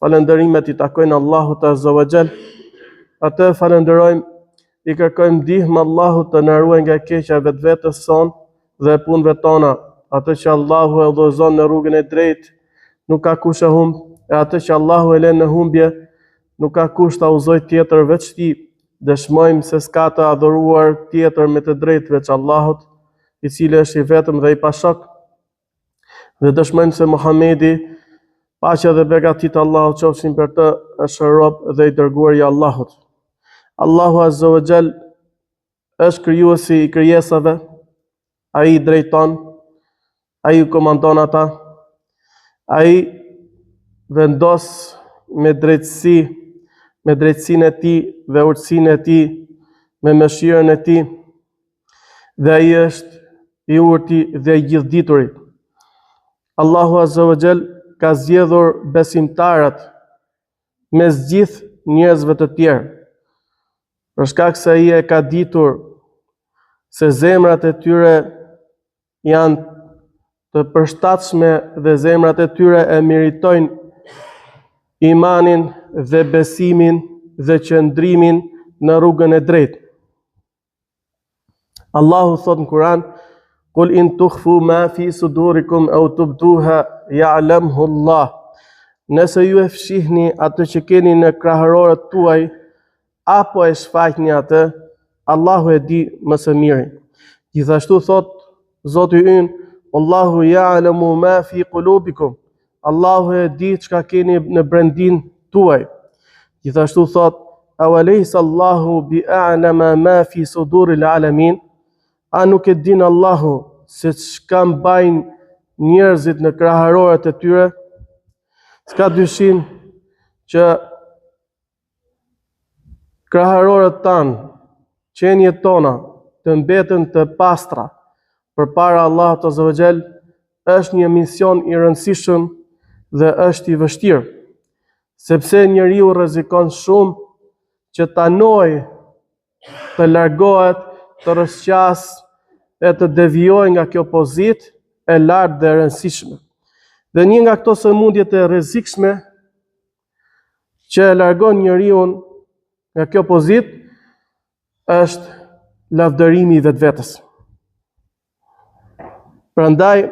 falënderimet i takojnë Allahut Azza wa Jall. Atë falenderojmë, i kërkojmë ndihmë Allahut të na ruaj nga keqja vetvetes son dhe punëve tona. Atë që Allahu e udhëzon në rrugën e drejtë, nuk ka kush e humb, e atë që Allahu e lën në humbje, nuk ka kush ta udhëzoj tjetër veç ti. Dëshmojmë se s'ka të adhuruar tjetër me të drejtë veç Allahut, i cili është i vetëm dhe i pashok. Dhe dëshmojmë se Muhamedi, paqja dhe begatit Allahut qofshin për të, është rob dhe i dërguar i Allahut. Allahu Azza wa Jall është krijuesi i krijesave, ai i drejton, ai i komandon ata, ai vendos me drejtësi, me drejtësinë e tij dhe urtësinë e tij, me mëshirën e tij, dhe ai është i urti dhe i gjithdituri. Allahu Azza wa Jall ka zgjedhur besimtarët mes gjithë njerëzve të tjerë, për shkak se ai e ka ditur se zemrat e tyre janë të përshtatshme dhe zemrat e tyre e meritojnë imanin dhe besimin dhe qëndrimin në rrugën e drejtë. Allahu thot në Kur'an: "Qul in tukhfu ma fi sudurikum aw tubduha ya'lamhu Allah." Nëse ju e fshihni atë që keni në krahërorët tuaj, apo e shfaqni atë, Allahu e di më së miri. Gjithashtu thot Zoti ynë: "Allahu ya'lamu ma fi qulubikum." Allahu e di çka keni në brendin tuaj. Gjithashtu thot: "Awalaysa Allahu bi'a'lama ma fi suduril alamin." A nuk e din Allahu se çka mbajnë njerëzit në krahërorët e tyre? S'ka dyshim që krahërorët tanë, qenjet tona, të mbeten të pastra përpara Allahut Azza wa Jall, është një mision i rëndësishëm dhe është i vështirë, sepse njeriu rrezikon shumë që ta nojë, të largohet, të rrëshqas e të devijojë nga kjo pozitë e lartë dhe e rëndësishme. Dhe një nga këto sëmundjet e rrezikshme që e largon njeriu nga kjo pozitë është lavdërimi i vetvetes. Prandaj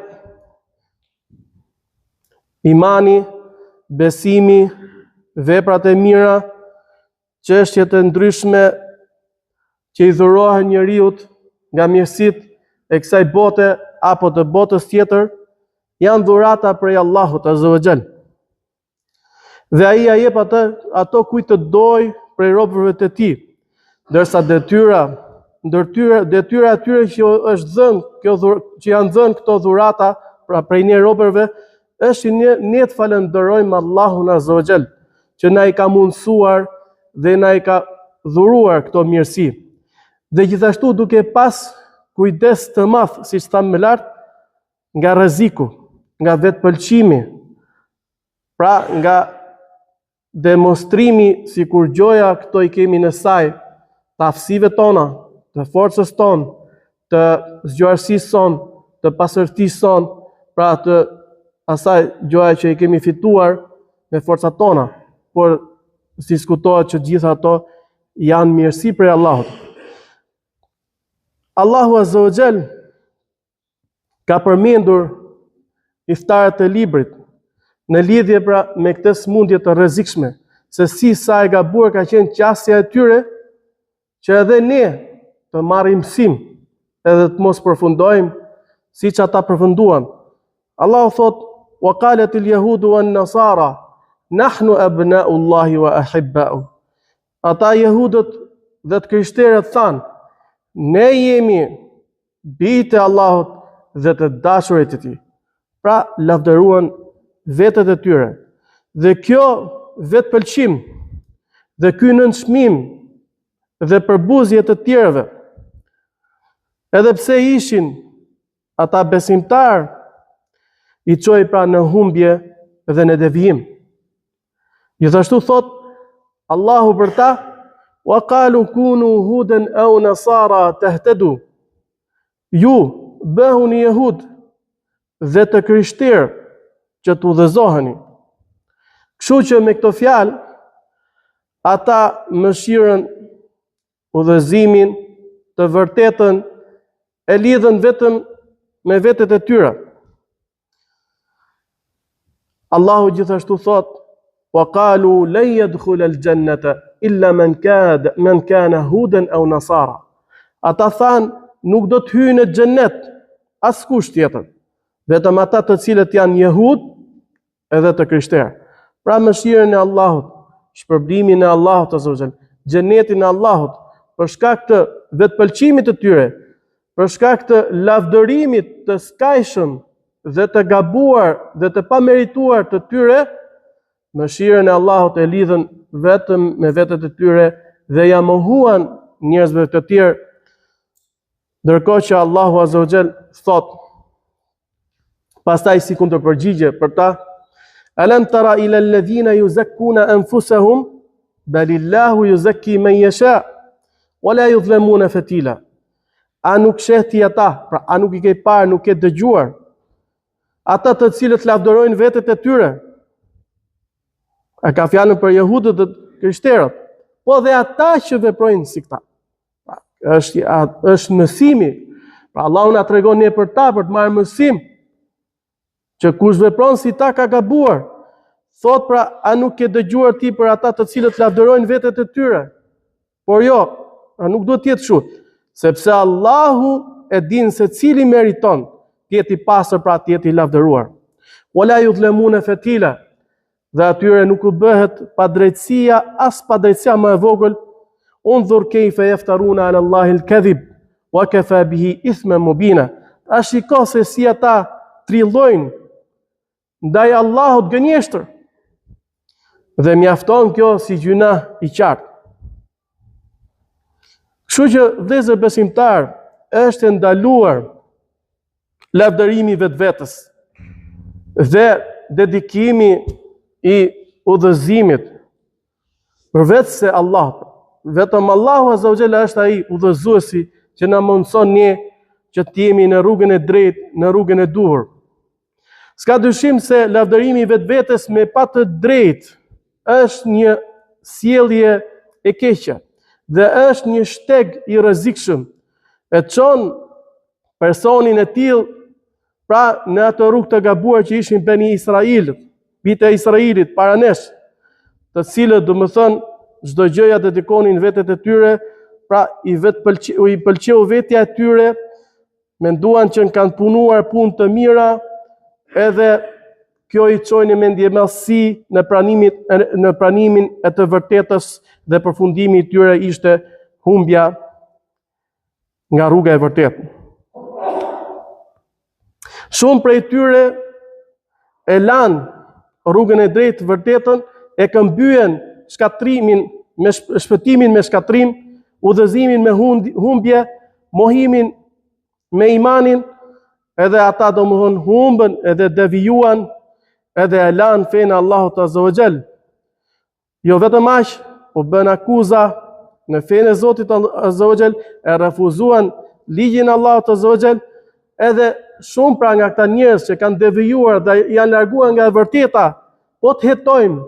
imani, besimi, veprat e mira, çështjet e ndryshme që i dhurohen njeriut nga mirësitë e kësaj bote apo të botës tjetër, janë dhurata prej Allahut Azza wa Jall. Dhe ai ja jep ato kujt të doj prej robërve të tij, ndërsa detyra atyre që është dhënë që janë dhënë këto dhurata pra prej ne robërve, është ne të falenderojmë Allahun Azza wa Jall që na i ka mundësuar dhe na i ka dhuruar këto mirësi. Dhe gjithashtu duke pas kujdes të madh, siç thamë më lart, nga rreziku, nga vetpëlqimi, pra nga demonstrimi sikur gjoja këto i kemi në saj, të aftësive tona, të forcës tonë, të zgjuarësisë sonë, të pasërtisë sonë, pra të asaj gjoja që i kemi fituar me forcat tona, por diskutohet që gjitha ato janë mirësi prej Allahut. Allahu Azza wa Jall ka përmendur iftarët e librit në lidhje pra me këtë smundje të rrezikshme, se si sa e gabuar ka qenë qasja e tyre, që edhe ne të marrim mësim edhe të mos përfundojmë siç ata përfunduan. Allahu thot: "Wa qalat al-yahudu wan-nasara nahnu abna'u Allahi wa ahibba'u." Ata jehudët dhe të krishterët thanë: "Ne jemi bijtë e Allahut dhe të dashurit e tij." Pra lavdëruan vetët e tyre. Dhe kjo vetpëlqim dhe ky nënçmim dhe përbuzje të tjerëve, edhe pse ishin ata besimtar, i çoi pra në humbje dhe në devijim. Gjithashtu thot Allahu për ta: "Wa qalu kunu hudan aw nasara tahtadu." Ju bëhuni jehud dhe të krishterë që të udhëzoheni. Kështu që me këto fjalë ata mëshirën, udhëzimin, të vërtetën e lidhen vetëm me vetët e tyre. Allahu gjithashtu thot: "Wa qalu lan yadkhula al-jannata illa man kana hudan aw nasara." Ata thanë, nuk do të hyjë në xhennet askush tjetër, vetëm ata të cilët janë jehud edhe të krishterë. Pra mëshirën e Allahut, shpërblimin e Allahut azza wa jall, xhenetin e Allahut, për shkak të vetpëlqimit të tyre, për shkak të lavdërimit të skajshëm dhe të gabuar dhe të pamerituar të tyre, mëshirën e Allahut e lidhen vetëm me vetët e tyre dhe ja mohuan njerëzve të tjerë, ndërkohë që Allahu azza wa jall thot, pastaj si kundër përgjigje për ta: "Alam tara ila alladhina yuzakkuna anfusahum balillahu yuzakki man yasha wala yudhlamuna fatila." A nuk shehti ata, pra a nuk i ke parë, nuk ke dëgjuar ata të cilët lavdërojnë vetët e tyre? A ka fjalën për jehudët dhe krishterët, po dhe ata që veprojnë si këta. Pra, është mësimi. Pra Allahu na tregon ne për ta, për të marrë mësim, që kush vepron si ta ka gabuar. Thot pra, a nuk ke dëgjuar ti për ata të cilët lavdërojnë vetët e tyre? Por jo, a nuk do të jetë kështu, sepse Allahu e din se cili meriton të jetë i pastër, pra të jetë i lavdëruar. Wala yudhlamuna fatila, dhe atyre nuk u bëhet pa drejtësia, as pa drejtësia më e vogël. Undhur kayfa yaftaruna ala Allahi al-kadhib wa kafa bihi ithman mubina. A shiko se si ata trillojnë ndaj Allahut gënjeshtër, dhe mjafton kjo si gjuna i qartë. Kështu që vëllezër besimtar, është ndaluar lavdërimi vetvetes dhe dedikimi i udhëzimit përveç se Allahut. Vetëm Allahu azza wa jalla është ai udhëzuesi që na mundson ne që të jemi në rrugën e drejtë, në rrugën e duhur. S'ka dyshim se lavdërimi vetvetes me pa të drejtë është një sjellje e keqe dhe është një shteg i rrezikshëm, e çon personin e tillë pra në atë rrugë të gabuar që ishin Beni Israil, bitë e Israilit para nesh, të cilët domethënë çdo gjëja dedikonin vetët e tyre, pra i pëlqeu vetja e tyre, menduan që kanë punuar punë të mira, edhe kjo i çojnë në mendjemallësi në pranimin e të vërtetës, dhe përfundimi i tyre ishte humbja nga rruga e vërtetë. Shumë prej tyre e lanë rrugën e drejtë, vërtetën, e këmbyen shkatrimin me shpëtimin me shkatrim, udhëzimin me humbje, mohimin me imanin, edhe ata domthon humbën edhe devijuan edhe e lanë fenë Allahut azza wa jall. Jo vetëm aq, u bën akuza në fenë e Zotit azza wa jall, e refuzuan ligjin e Allahut azza wa jall, edhe shumë pra nga këta njerëz që kanë devijuar dhe janë larguar nga e vërteta, po të hetojmë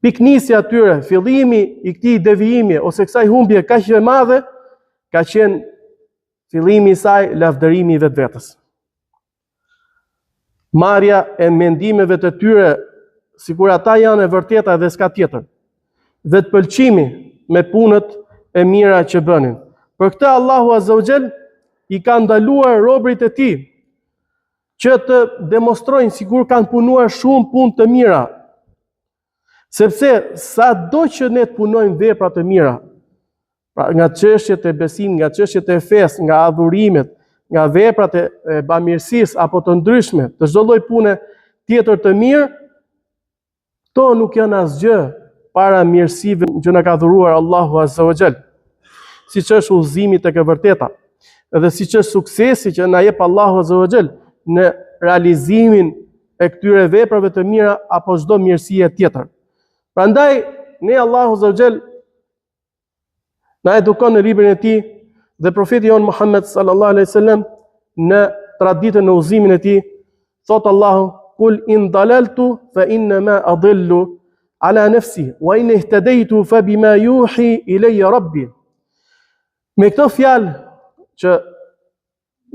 piknisja atyre, fillimi i këtij devijimi ose kësaj humbje kaq e madhe, ka qenë fillimi i saj lavdërimi i vetvetes. Marrja e mendimeve të tyre, sikur ata janë e vërteta dhe s'ka tjetër. Vetpëlqimi me punët e mira që bënin. Për këtë Allahu azza wa jall i ka ndaluar robërit e tij që të demonstrojnë sikur kanë punuar shumë punë të mira. Sepse sado që ne të punojmë vepra të mira, pra nga çështjet e besimit, nga çështjet e fesë, nga adhurimet, nga veprat e bamirësisë apo të ndryshme, të çdo lloj pune tjetër të mirë, to nuk janë asgjë para mirësive që na ka dhuruar Allahu azza wa jall. Siç është udhëzimi tek e vërteta, edhe siç është suksesi që na jep Allahu azza wa jall në realizimin e këtyre veprave të mira apo çdo mirësie tjetër. Prandaj ne Allahu azza wa jall na edukon në librin e tij dhe profeti jon Muhammed sallallahu alaihi wasallam në traditën e udhëzimin e tij, thot Allahu: qul in dalaltu fa innama adillu ala nafsi wa in ihtadaytu fa bima yuhi ilayya rabbi. Me këto fjalë që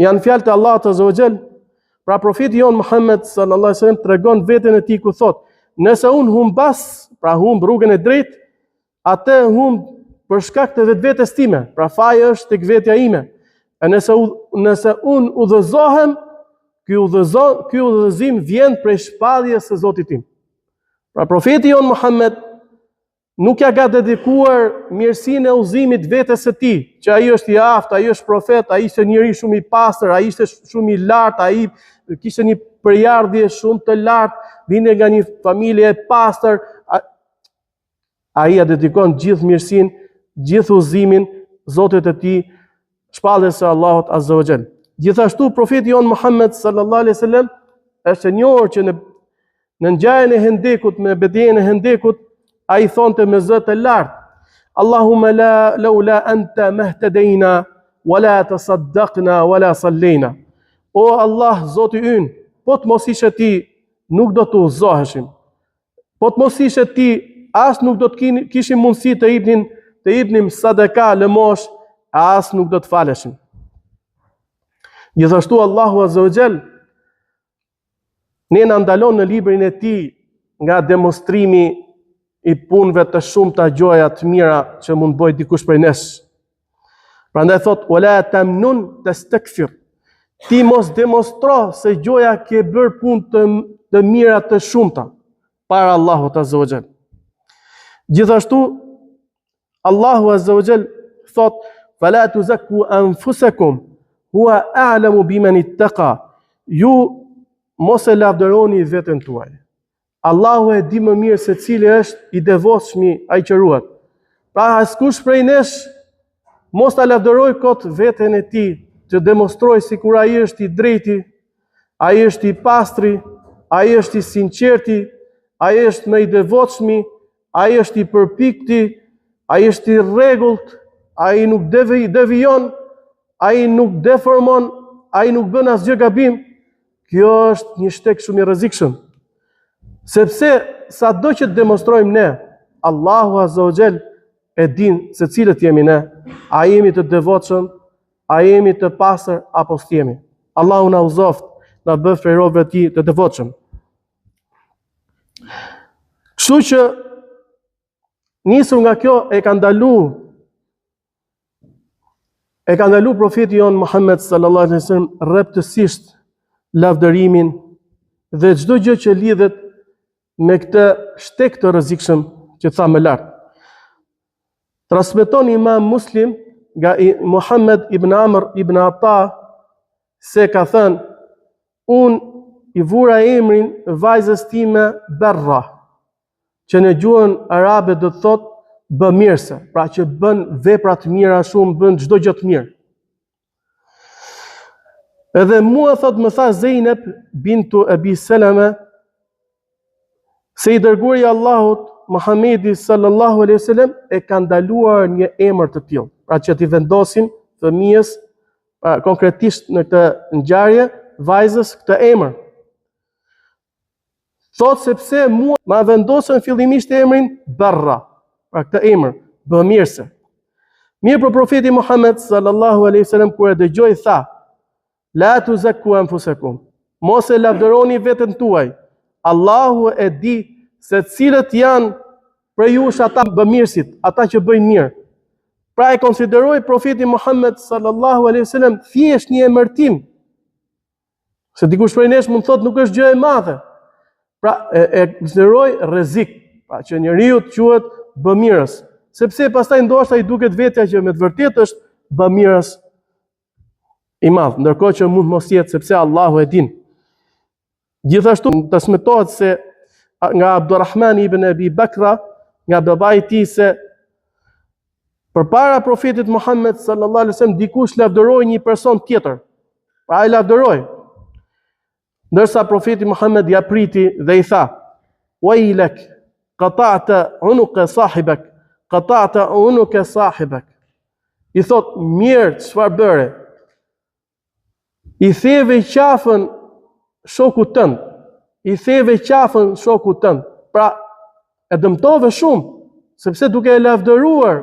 janë fjalë të Allahut Azza wa Jall, pra profeti jon Muhammed sallallahu alaihi wasallam tregon veten e tij ku thot: nëse unë humbas, pra humb rrugën e drejtë, atë humb për shkak të vetvetes time, pra faji është tek vetja ime. E nëse unë udhëzohem, ky udhëzim vjen prej shpalljes së Zotit tim. Pra profeti jon Muhammed nuk ja ka dedikuar mirësinë e udhëzimit vetes së tij, që ai është i aftë, ai është profet, ai ishte njëri shumë i pastër, ai ishte shumë i lartë, ai kishte një përjardhje shumë të lartë, vinte nga një familje e pastër. Ai ja dedikon gjithë mirësinë, gjithë udhëzimin Zotit të tij, shpalljes së Allahut Azza wa Jall. Gjithashtu profeti jon Muhammed sallallahu alaihi wasallam është e njohur që në ngjarjen e Hendekut, me betejën e Hendekut, ai thonte me zë të lartë: Allahumma laula anta mahtadayna wala tasaddaqna wala sallayna. O Allah, Zoti ynë, po të mos ishe ti, nuk do të udhëzoheshim. Po të mos ishe ti, as nuk do të kishim mundësi të jepnim sadaka, lëmosh, as nuk do të faleshim. Gjithashtu Allahu Azza wa Jall ne na ndalon në librin e tij nga demonstrimi i punëve të shumta gjoja të mira që mund bëj dikush prej nesh. Prandaj thot: wala tamnun tastakthir. Ti mos demonstro se gjoja ke bërë punë të mira të shumta para Allahut Azza wa Jall. Gjithashtu Allahu Azza wa Jall thot: fala tuzakku anfusakum huwa a'lamu biman ittaqa. Ju mos e lavdëroni veten tuaj. Allahu e di më mirë se cili është i devotshmi, ai që ruhet. Pra askush prej nesh mos ta lavdëroj kot veten e tij, të demonstroj sikur ai është i drejti, ai është i pastri, ai është i sinqerti, ai është më i devotshmi, ai është i përpikti, ai është i rregullt, ai nuk devijon, ai nuk deformon, ai nuk bën asgjë gabim. Kjo është një shtek shumë i rrezikshëm. Sepse sado që të demonstrojmë ne, Allahu Azza wa Jall e din se cilët jemi ne, a jemi të devotshëm, a jemi të pastër apo s'jemi. Allahu na uzoft, na bëf prej robëve të tij të devotshëm. Kështu që nisur nga kjo e ka ndalu profeti jon Muhammed sallallahu alaihi wasallam rreptësisht lavdërimin dhe çdo gjë që lidhet me këtë shtek të rrezikshëm që tha më lart. Transmeton Imam Muslim nga Muhammed ibn Amr ibn Ata se ka thënë: unë i vura emrin vajzës time Berra, që në gjuhën arabe do të thotë bëmirëse, pra që bën vepra të mira shumë, bën çdo gjë të mirë. Edhe mua, thot, më tha Zeynep bintu Abi Salama, se i dërguari i Allahut Muhamedi sallallahu alaihi wasallam e ka ndaluar një emër të tillë, pra që t'i vendosim fëmijës, konkretisht në këtë ngjarje, vajzës këtë emër. Thot sepse mua ma vendosën fillimisht emrin Berra, pra këtë emër, bëmirëse. Mirë për profeti Muhammed sallallahu alaihi wasallam kur e dëgjoi tha: la tuzakku anfusakum. Mos e lavdëroni veten tuaj. Allahu e di se cilët janë prej jush ata bëmirësit, ata që bëjnë mirë. Pra e konsideroi profeti Muhammed sallallahu alaihi wasallam thjesht një emërtim. Se dikush prej nesh mund thotë nuk është gjë e madhe. Pra e konsideroi rrezik, pra që njeriu të quhet bëmirës, sepse pastaj ndoshta i duket vetja që me të vërtetë është bëmirës i madh, ndërkohë që mund mos jetë, sepse Allahu e din. Gjithashtu transmetohet se nga Abdurrahman ibn Abi Bakra, nga babai i tij, se përpara profetit Muhammed sallallahu alaihi wasallam dikush lavdëroi një person tjetër. Pra ai lavdëroi. Ndërsa profeti Muhammed ja priti dhe i tha: "Wailak, qata'ta unuqa sahibak, qata'ta unuqa sahibak." I thot: "Mirë, çfarë bëre? I theve qafën shokut tënd, i theve qafën shokut tënd. Pra, e dëmtove shumë, sepse duke e lavdëruar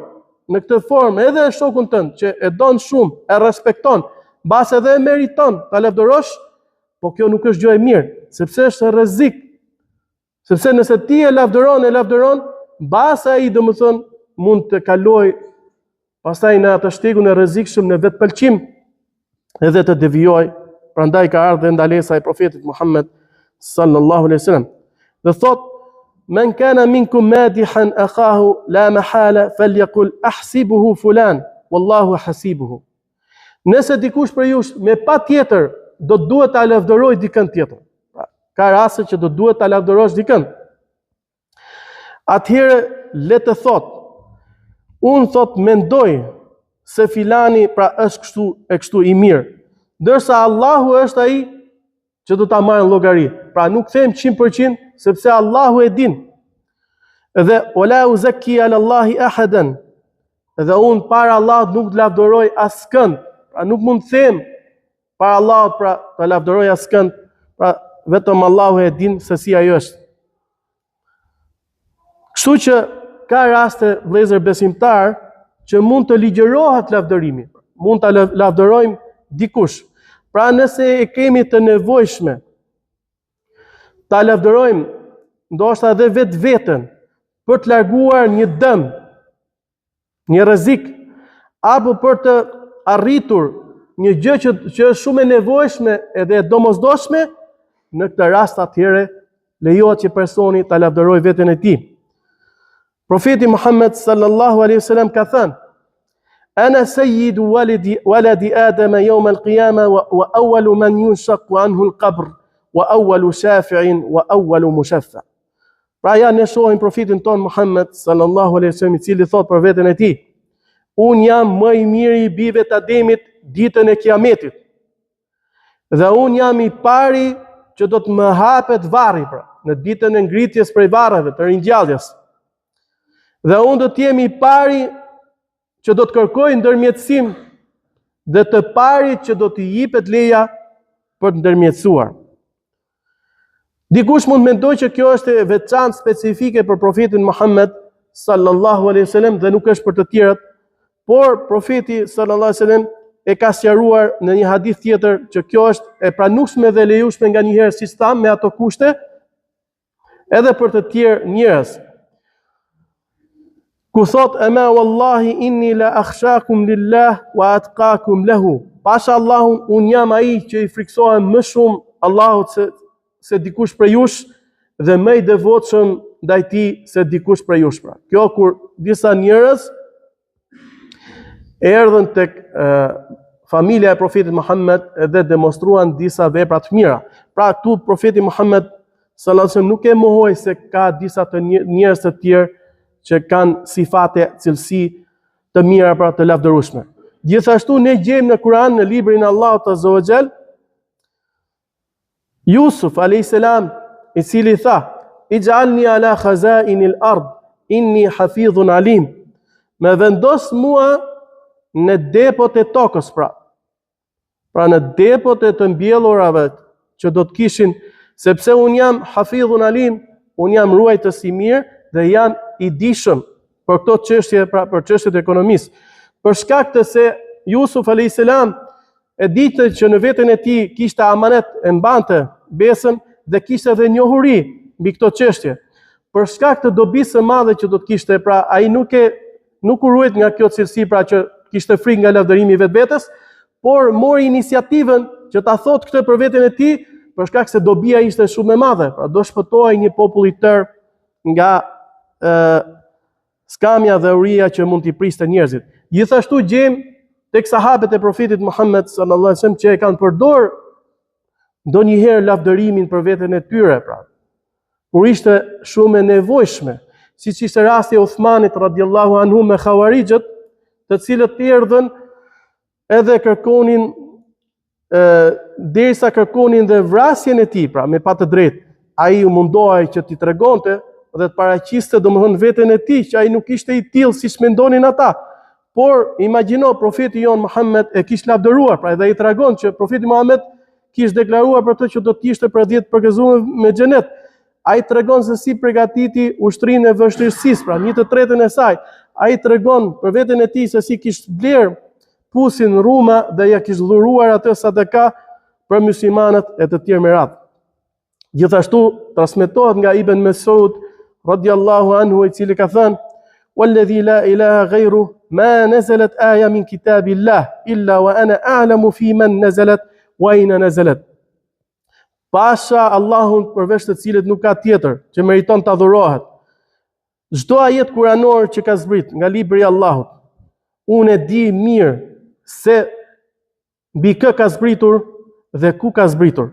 në këtë formë edhe shokun tënd që e don shumë, e respekton, mbas edhe e meriton ta lavdërosh, po kjo nuk është gjë e mirë, sepse është rrezik. Sepse nëse ti e lavdëron, mbas ai domethënë mund të kaloj pastaj në atë shtegun e rrezikshëm në vetpëlqim edhe të devijoj. Prandaj ka ardhur ndalesa e profetit Muhammed sallallahu alaihi wasallam. Dhe thot: "Men kana minkum madihan akhahu la mahala falyaqul ahsibuhu fulan wallahu hasibuhu." Nëse dikush për ju me patjetër do duhet ta lavdëroj dikën tjetër. Ka raste që do duhet ta lavdërosh dikën. Atëherë le të thot: "Unë thot mendoj se filani pra është kështu i mirë." Ndërsa Allahu është ai që do ta marrë llogari. Pra nuk them 100% sepse Allahu e din. Dhe wala uzakki ala Allahi ahadan. Dhe unë para Allahut nuk të lavdëroj askënd. Pra nuk mund të them para Allahut pra ta lavdëroj askënd. Pra vetëm Allahu e din se si ajo është. Kështu që ka raste vëllezër besimtar që mund të ligjërohet lavdërimi. Mund ta lavdërojmë dikush. Pra nëse e kemi të nevojshme ta lavdërojmë ndoshta edhe vetveten për të larguar një dëm, një rrezik, apo për të arritur një gjë që është shumë e nevojshme edhe e domosdoshme, në këtë rast atëherë lejohet që personi ta lavdërojë veten e tij. Profeti Muhammed sallallahu alaihi wasallam ka thënë: "Ana sayyidu waladi Adama yawm al-qiyama wa awwalu man yunshaqu anhu al-qabr wa awwalu shafi'in wa awwalu mushaffa." Pra ja ne shohim profetin ton Muhammed sallallahu alaihi wasallam i cili thot për veten e tij: "Unë jam më i miri i bijve të Ademit ditën e Kiametit. Dhe unë jam i pari që do të më hapet varri pra, në ditën e ngritjes prej varreve, të ringjalljes. Dhe unë do të jem i pari që do të kërkoj ndërmjetësim dhe të pari që do t'i jipet leja për të ndërmjetësuar." Dikush mund mendoj që kjo është e veçantë specifike për profetin Muhammed sallallahu alaihi wasallam dhe nuk është për të tjerët, por profeti sallallahu alaihi wasallam e ka sqaruar në një hadith tjetër që kjo është e pranueshme dhe lejueshme nga njëherë si stam me ato kushte edhe për të tjerë njerëz. Ku thot: "Ama wallahi inni la akhshakum lillah wa atqakum lahu." Pasha Allahun, unë jam ai që i friksohem më shumë Allahut se dikush prej jush dhe më i devotshëm ndaj tij se dikush prej jush. Pra, kjo kur disa njerëz erdhën tek familja e profetit Muhammed edhe demonstruan disa vepra të mira. Pra këtu profeti Muhammed sallallahu alaihi wasallam nuk e mohoi se ka disa të njerëz të tjerë që kanë sifate, cilësi të mira pra të lavdërueshme. Gjithashtu ne gjejmë në Kur'an në librin e Allahut azza wa jall Yusuf alayhis salam i cili tha: "Ij'alni ala khazainil ard inni hafidhun alim." Me vendos mua në depot e tokës pra në depot e të mbjellurave që do të kishin, sepse unë jam hafidhun alim, unë jam ruajtës i mirë dhe jam i dishëm për këto çështje, pra për çështjet e ekonomisë. Për shkak të se Yusuf alayhis salam e ditë që në veten e tij kishte amanet, e mbante besën dhe kishte edhe njohuri mbi këto çështje. Për shkak të dobisë së madhe që do të kishte, pra ai nuk u ruajt nga kjo cilësi, pra që kishte frikë nga lavdërimi i vetvetes, por mori iniciativën që ta thotë këtë për veten e tij, për shkak se dobia ishte shumë e madhe, pra do shpëtohej një popull i tërë nga skamja dhe uria që mund t'i priste njerëzit. Gjithashtu gjejmë tek sahabët e profetit Muhammed sallallahu alaihi wasallam që e kanë përdorur ndonjëherë lavdërimin për veten e tyre, pra kur ishte shumë e nevojshme, siç ishte rasti i Uthmanit radhiyallahu anhu me Khawarijët, të cilët erdhën edhe kërkonin derisa kërkonin dhe vrasjen e tij, pra me pa të drejtë. Ai u mundohej që t'i tregonte dhe të paraqiste domethënë veten e tij që ai nuk ishte i tillë siç mendonin ata. Por imagjino profeti jon Muhammed e kishte lavdëruar, pra edhe i tregon që profeti Muhammed kishte deklaruar për të që do të ishte për 10 përgëzuar me xhenet. Ai tregon se si përgatiti ushtrinë e vështirësisë, pra 1/3 e saj. Ai tregon për veten e tij se si kishte bler pusin rruma dhe ja kishte dhuruar atë sadaka për muslimanët e të tjerë me radhë. Gjithashtu transmetohet nga Ibn Mesud radiallahu anhu, i cili ka thënë: "Walladhi la ilaha ghayru ma nazalat aya min kitabillah illa wa ana a'lamu fi man nazalat wa ayna nazalat." Pasha Allahun përveç të cilit nuk ka tjetër që meriton të adhurohet. Çdo ajet kuranor që ka zbrit nga libri i Allahut, unë e di mirë se mbi kë ka zbritur dhe ku ka zbritur.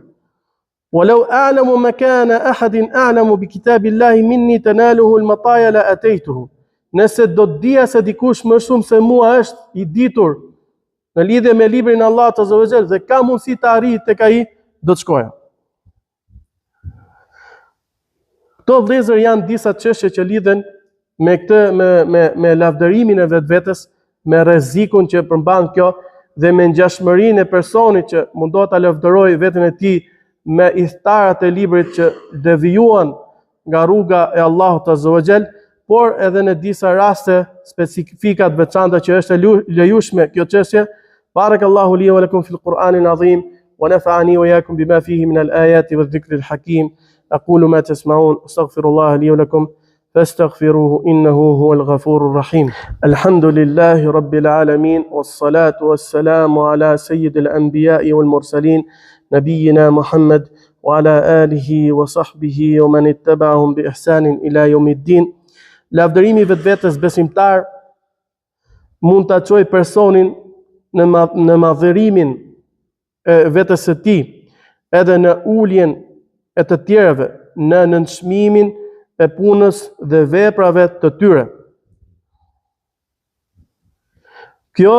Walau a'lamu makana ahadin a'lamu bi kitabillahi minni tanaluhu al-mataya la ataytuhu. Nëse do të dija se dikush më shumë se mua është i ditur në lidhje me librin e Allahut azza wa jall dhe ka mundësi të arrijë tek ai, do të shkoja. Këto vëllezër janë disa çështje që lidhen me këtë me lavdërimin e vetvetes, me rrezikun që përmban kjo dhe me ngjashmërinë e personit që mundohet ta lavdërojë veten e tij me idhtarët e librit që devijuan nga rruga e Allahut azza wa jall, por edhe në disa raste specifika të veçanta që është e lejueshme kjo çështje. Barakallahu li wa lakum fil Qur'anil azim wa nafa'ani wa iyyakum bima fihi min al-ayati wadh-dhikril hakim. أقول ما تسمعون أستغفر الله لي ولكم فاستغفروه إنه هو الغفور الرحيم. الحمد لله رب العالمين والصلاة والسلام على سيد الأنبياء والمرسلين نبينا محمد وعلى آله وصحبه ومن اتبعهم بإحسان إلى يوم الدين. Lavdërimi vetvetes besimtar mund ta çojë personin në madhërimin e vetes së tij, edhe në uljen e të tjerëve, në nënçmimin e punës dhe veprave të tyre. Kjo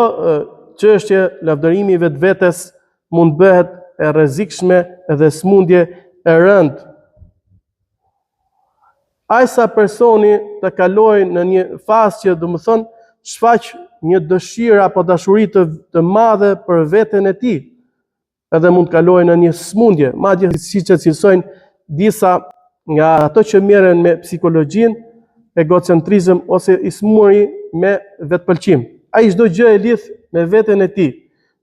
çështje, lavdërimi vetvetes, mund bëhet e rrezikshme dhe smundje e rëndë. Ai sa personi të kalojë në një fazë që domethënë shfaq një dëshirë apo dashuri të madhe për veten e tij, edhe mund të kalojë në një smundje, madje siç e cilësojnë disa nga ato që merren me psikologjinë, egocentrizëm ose i smuri me vetpëlqim. Ai çdo gjë e lidh me veten e tij.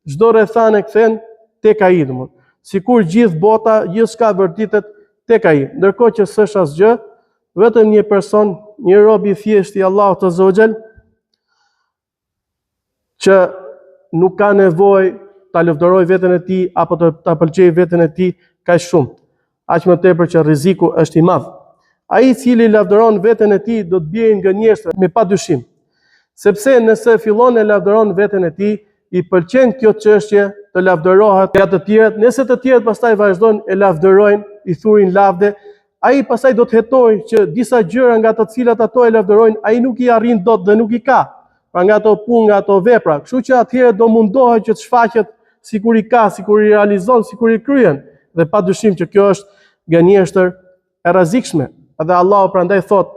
Çdo rrethane kthen tek ai domosdoshmë. Sikur gjithë bota, gjithçka vërtetet tek ai. Ndërkohë që s'është asgjë, vetëm një person, një rob i thjesht i Allahut azza wa jall, që nuk ka nevojë ta lavdëroj veten e tij apo ta pëlqej veten e tij kaq shumë. Aq më tepër që rreziku është i madh. Ai i cili lavdëron veten e tij do të bjerë nga gënjeshtër me padyshim. Sepse nëse fillon e lavdëron veten e tij, i pëlqen kjo çështje të lavdërohet nga të tjerët, nëse të tjerët pastaj vazhdojnë e lavdërojnë, i thurin lavde, ai pastaj do të hetojë që disa gjëra nga të cilat ato e lavdërojnë, ai nuk i arrin dot dhe nuk i ka. Pra nga ato punë, nga ato vepra. Kështu që atëherë do mundohet që të shfaqet sikur i ka, sikur i realizon, sikur i kryen. Dhe padyshim që kjo është gënjeshtër e rrezikshme. Dhe Allahu prandaj thotë: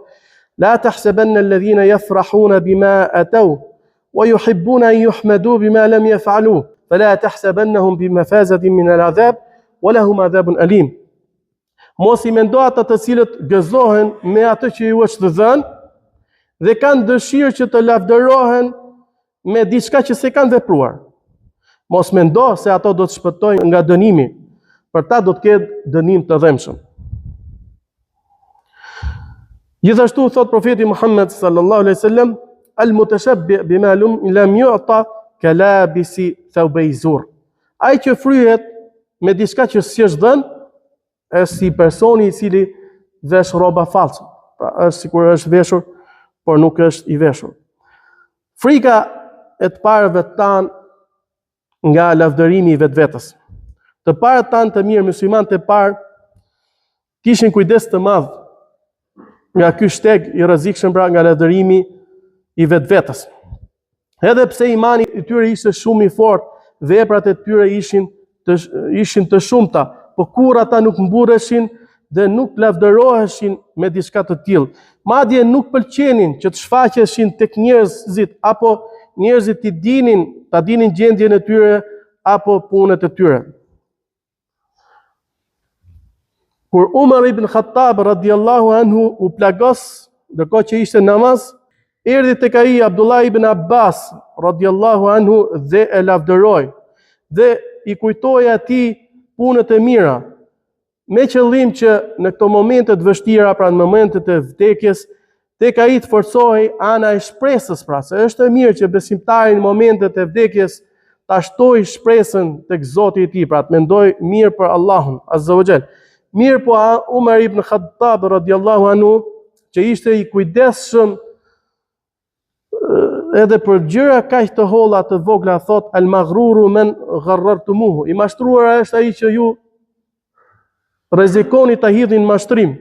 La tahsabanna alladhina yafrahuna bima ataw wa yuhibbuna an yuhmadu bima lam yaf'alu fala tahsabannahum bimafazatin min al'adhab wa lahum adhabun alim. Mos i mendo ata të cilët gëzohen me atë që ju është dhënë dhe kanë dëshirë që të lavdërohen me diçka që se kanë vepruar. Mos mendo se ato do të shpëtojnë nga dënimi. Për ta do të ketë dënim të dhëmshëm. Gjithashtu thot profeti Muhammed sallallahu alaihi wasallam: Al-mutashabbi' bima lam yu'ta kalabisi thawbay zur. Ai që fryhet me diçka që s'i është dhënë, është si personi i cili vesh rroba false. Pra është sikur është veshur, por nuk është i veshur. Frika e të parëve tanë nga lavdërimi i vetvetes. Të parët tanë të mirë, muslimanët e parë, kishin kujdes të madh nga ky shteg i rrezikshëm, pra nga lavdërimi i vetvetes. Edhe pse imani i tyre ishte shumë i fortë, veprat e tyre ishin të shumta, por kur ata nuk mburreshin dhe nuk lavdëroheshin me diçka të tillë. Madje nuk pëlqenin që të shfaqeshin tek njerëzit apo njerëzit ta dinin gjendjen e tyre apo punët e tyre. Kur Umar ibn Khattab radiallahu anhu u plagos, ndërkohë që ishte namaz, erdhi tek ai Abdullah ibn Abbas radiallahu anhu dhe e lavdëroi dhe i kujtoi atij punët e mira, me qëllim që në këto momente të vështira, pra në momentet e vdekjes, tek ai të forcohej ana e shpresës, pra se është e mirë që besimtari në momentet e vdekjes ta shtojë shpresën tek Zoti i tij, pra të mendoj mirë për Allahun azza wa jall. Mirë po Umar ibn Khattab radiallahu anhu, që ishte i kujdesshëm edhe për gjëra kaq të holla të vogla, thot al maghruru men gharrartumuhu, i mashtruar është ai që ju rrezikoni ta hidhin mashtrim.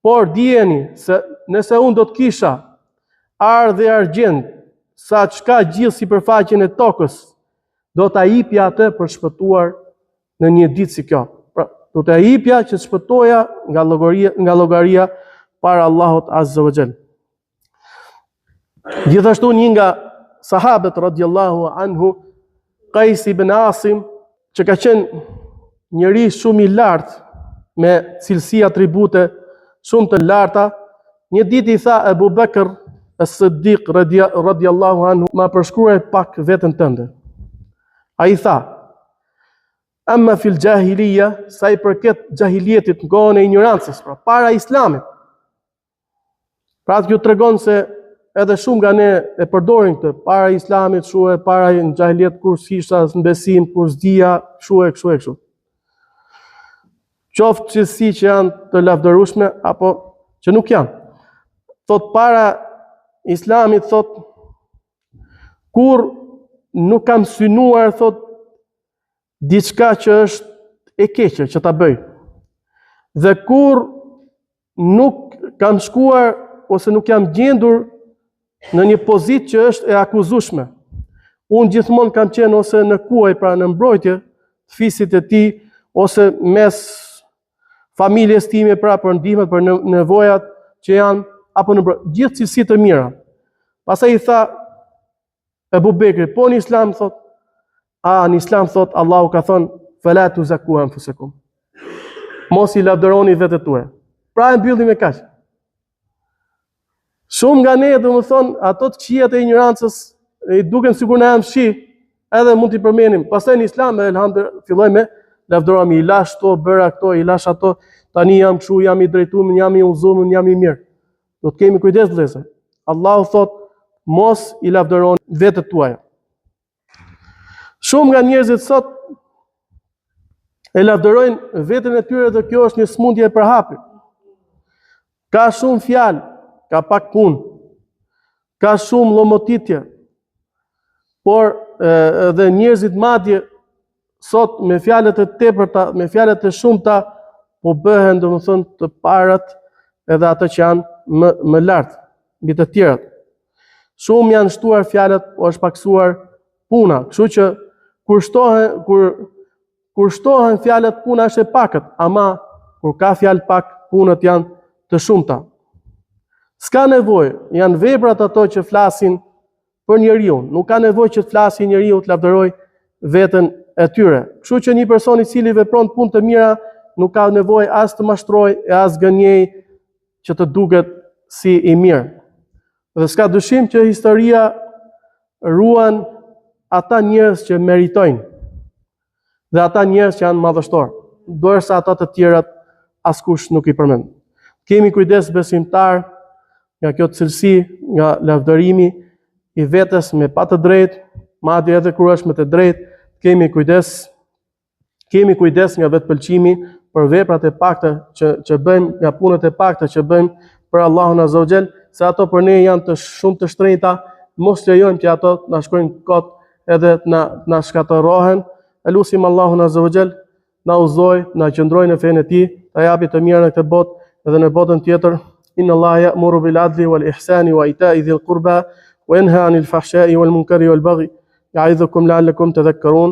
Por dijeni se nëse unë do të kisha arë dhe argjend sa çka gjithë sipërfaqen e tokës, do ta jipja atë për shpëtuar në një ditë si kjo. Pra, do ta jipja që të shpëtoja nga llogaria para Allahut azza wa jall. Gjithashtu një nga sahabët radiallahu anhu, Qais ibn Asim, që ka qenë njëri shumë i lartë me cilësi atribute shumë të larta, një ditë i tha Abu Bakr as-Siddiq radiallahu anhu, ma përshkruaj pak veten tënde. Ai tha: amma fil jahiliya, sa i përket jahilietit, në kohën e ignorancës, pra para islamit. Pra kjo tregon se edhe shumë nga ne e përdorin këtë, para islamit, shuhe, para në gjahiliet, kur s'kisha në besim, kur s'dija, shuhe, kështu. Qoftë cilësi që janë të lavdërueshme, apo që nuk janë. Thot para islamit, thot, kur nuk kam synuar, thot, diçka që është e keqe që ta bëj. Dhe kur nuk kam shkuar ose nuk jam gjendur në një pozitë që është e akuzueshme, unë gjithmonë kam qenë ose në kuaj, pra në mbrojtje të fisit e tij, ose mes familjes time, pra për ndihmet, për nevojat që janë, apo në gjithë cilësitë të mira. Pastaj i tha Ebu Bekri, po në islam, thot, në islam, thot, Allahu ka thonë, fala tuzakku anfusakum, mos i lavdëroni vetët tuaja. Pra e mbylli me kaq. Shumë nga ne, domethënë, ato të këqijat e ignorancës, i duken sikur na janë fshi, edhe mund t'i përmendim. Pastaj në islam, elhamdulillah, filloj me lavdërimi, i lash to, bëra këto, i lash ato, tani jam kështu, jam i drejtuar, jam i udhëzuar, jam i mirë. Do të kemi kujdes vëllezër. Allahu thot, mos i lavdëroni vetët tuaja. Shumë nga njerëzit sot e lavdërojnë veten e tyre dhe kjo është një smundje e përhapur. Ka shumë fjalë, ka pak punë, ka shumë llomotitje, por edhe njerëzit madje sot me fjalët e tepërta, me fjalët e shumta, po bëhen domethënë të parat edhe ato që janë më lart mbi të tjerat. Shumë janë shtuar fjalët, po është paksuar puna. Kështu që kur shtohen fjalët, puna është e pakët, ama kur ka fjalë pak, punët janë të shumta. S'ka nevojë, janë veprat ato që flasin për njeriu. Nuk ka nevojë që të flasë njeriu të lavdëroj veten e tyre. Kështu që një person i cili vepron punë të mira nuk ka nevojë as të mashtrojë e as gënjej që të duket si i mirë. Dhe s'ka dyshim që historia ruan ata njerëz që meritojnë dhe ata njerëz që janë madhështor, ndërsa ata të tjerat askush nuk i përmend. Kemi kujdes besimtar nga kjo cilësi, nga lavdërimi i vetes me pa të drejtë, madje edhe kur është me të drejtë, kemi kujdes nga vetpëlqimi për veprat e pakta që bëjmë, nga punët e pakta që bëjmë për Allahun azza wa jall, se ato për ne janë të shumë të shtrenjta, mos lejojmë që ato na shkojnë kot edhe na shkatërrohen. Elusim Allahun azza wa jall na udhëzoj, na qëndrojë në fenë e tij, ta japi të mirë në këtë botë edhe në botën tjetër. Inna Allaha ya'muru bil 'adli wal ihsani wa ita'i dhil qurba wa yanha 'anil fahsha'i wal munkari wal baghi ya'idhukum la'allakum tadhakkarun.